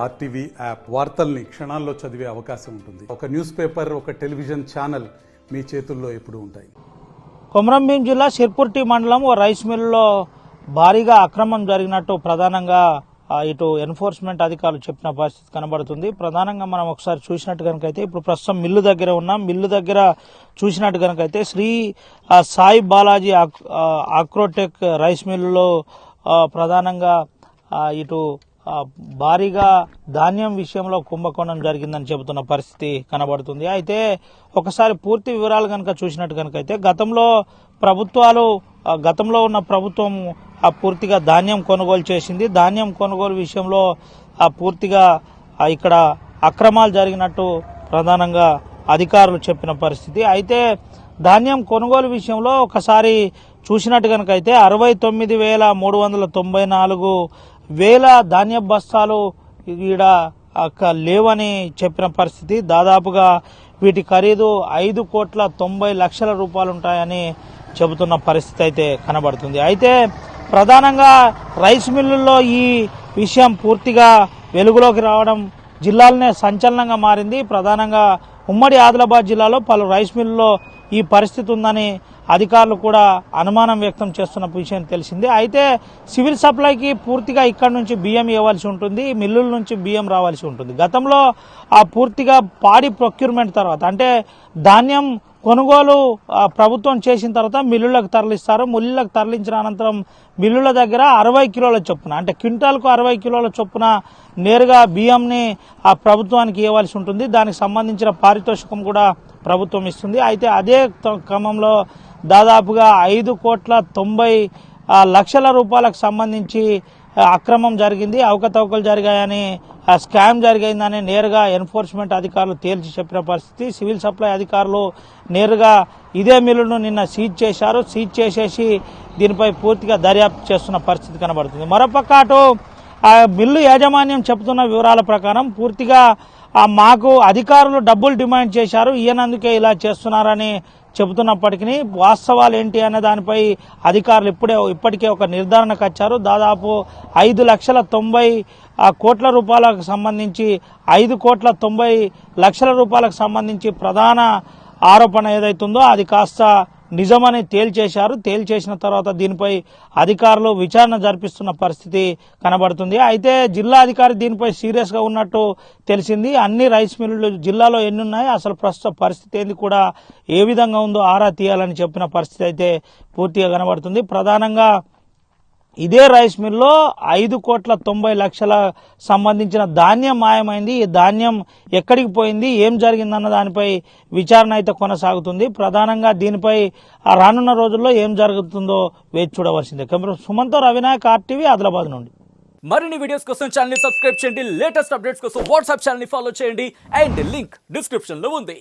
RTV app వార్తల్ని క్షణాల్లో చదివే అవకాశం ఉంటుంది. ఒక న్యూస్ పేపర్, ఒక టెలివిజన్ ఛానల్ మీ చేతుల్లో ఎప్పుడూ ఉంటాయి. కొమరంభీం జిల్లా సిర్పూర్టి మండలం ఓ రైస్ మిల్లులో భారీగా అక్రమం జరిగినట్టు ప్రధానంగా ఇటు ఎన్ఫోర్స్మెంట్ అధికారులు చెప్పిన పరిస్థితి కనబడుతుంది. ప్రధానంగా మనం ఒకసారి చూసినట్టు కనుకైతే ఇప్పుడు ప్రస్తుతం మిల్లు దగ్గర ఉన్నాం. మిల్లు దగ్గర చూసినట్టు కనుకైతే శ్రీ సాయి బాలాజీ ఆక్రోటెక్ రైస్ మిల్లులో ప్రధానంగా ఇటు భారీగా ధాన్యం విషయంలో కుంభకోణం జరిగిందని చెబుతున్న పరిస్థితి కనబడుతుంది. అయితే ఒకసారి పూర్తి వివరాలు కనుక చూసినట్టు కనుకైతే గతంలో ఉన్న ప్రభుత్వం పూర్తిగా ధాన్యం కొనుగోలు చేసింది. ధాన్యం కొనుగోలు విషయంలో పూర్తిగా ఇక్కడ అక్రమాలు జరిగినట్టు ప్రధానంగా అధికారులు చెప్పిన పరిస్థితి. అయితే ధాన్యం కొనుగోలు విషయంలో ఒకసారి చూసినట్టు కనుకైతే 69,394 ధాన్య బస్తాలు ఈడ లేవని చెప్పిన పరిస్థితి. దాదాపుగా వీటి ఖరీదు 5,90,00,000 రూపాయలు ఉంటాయని చెబుతున్న పరిస్థితి అయితే కనబడుతుంది. అయితే ప్రధానంగా రైస్ మిల్లుల్లో ఈ విషయం పూర్తిగా వెలుగులోకి రావడం జిల్లాలోనే సంచలనంగా మారింది. ప్రధానంగా ఉమ్మడి ఆదిలాబాద్ జిల్లాలో పలు రైస్ మిల్లుల్లో ఈ పరిస్థితి ఉందని అధికారులు కూడా అనుమానం వ్యక్తం చేస్తున్న విషయం తెలిసింది. అయితే సివిల్ సప్లైకి పూర్తిగా ఇక్కడ నుంచి బియ్యం ఇవ్వాల్సి ఉంటుంది, మిల్లుల నుంచి బియ్యం రావాల్సి ఉంటుంది. గతంలో పూర్తిగా పాడి ప్రొక్యూర్మెంట్ తర్వాత అంటే ధాన్యం కొనుగోలు ప్రభుత్వం చేసిన తర్వాత మిల్లులకు తరలిస్తారు. మిల్లులకు తరలించిన అనంతరం మిల్లుల దగ్గర 60 కిలోల చొప్పున అంటే క్వింటాల్కు 60 కిలోల చొప్పున నేరుగా బియ్యంని ప్రభుత్వానికి ఇవ్వాల్సి ఉంటుంది. దానికి సంబంధించిన పారితోషికం కూడా ప్రభుత్వం ఇస్తుంది. అయితే అదే క్రమంలో దాదాపుగా 5,90,00,000 రూపాయలకు సంబంధించి అక్రమం జరిగింది, అవకతవకలు జరిగాయని, స్కామ్ జరిగిందని నేరుగా ఎన్ఫోర్స్మెంట్ అధికారులు తేల్చి చెప్పిన పరిస్థితి. సివిల్ సప్లై అధికారులు నేరుగా ఇదే మిల్లును నిన్న సీజ్ చేశారు. సీజ్ చేసేసి దీనిపై పూర్తిగా దర్యాప్తు చేస్తున్న పరిస్థితి కనబడుతుంది. మరోపక్క అటు మిల్లు యాజమాన్యం చెబుతున్న వివరాల ప్రకారం పూర్తిగా మాకు అధికారులు డబ్బులు డిమాండ్ చేశారు, ఈయనందుకే ఇలా చేస్తున్నారని చెబుతున్నప్పటికీ వాస్తవాలు ఏంటి అనే దానిపై అధికారులు ఇప్పటికే ఒక నిర్ధారణకు వచ్చారు. దాదాపు 5,90,00,000 రూపాయలకు సంబంధించి 5,90,00,000 రూపాయలకు సంబంధించి ప్రధాన ఆరోపణ ఏదైతుందో అది కాస్త నిజమని తేల్చేశారు. తేల్చేసిన తర్వాత దీనిపై అధికారులు విచారణ జరిపిస్తున్న పరిస్థితి కనబడుతుంది. అయితే జిల్లా అధికారి దీనిపై సీరియస్ గా ఉన్నట్టు తెలిసింది. అన్ని రైస్ మిల్లులు జిల్లాలో ఎన్ని ఉన్నాయి, అసలు ప్రస్తుత పరిస్థితి ఏంది కూడా ఏ విధంగా ఉందో ఆరా తీయాలని చెప్పిన పరిస్థితి అయితే పూర్తిగా కనబడుతుంది. ప్రధానంగా ఇదే రైస్ మిల్లో 5,90,00,000 సంబంధించిన ధాన్యం మాయమైంది. ఈ ధాన్యం ఎక్కడికి పోయింది, ఏం జరిగిందన్న దానిపై విచారణ అయితే కొనసాగుతుంది. ప్రధానంగా దీనిపై రానున్న రోజుల్లో ఏం జరుగుతుందో వేచి చూడవలసిందే. సుమంతో రవినాయక్, ఆర్టీవీ, ఆదిలాబాద్ నుండి. మరిన్ని వీడియోస్ కోసం ఛానల్ ని సబ్స్క్రైబ్ చేయండి. లేటెస్ట్ అప్డేట్స్ కోసం వాట్సాప్ ఛానల్ ని ఫాలో చేయండి. అండ్ లింక్ డిస్క్రిప్షన్ లో ఉంది.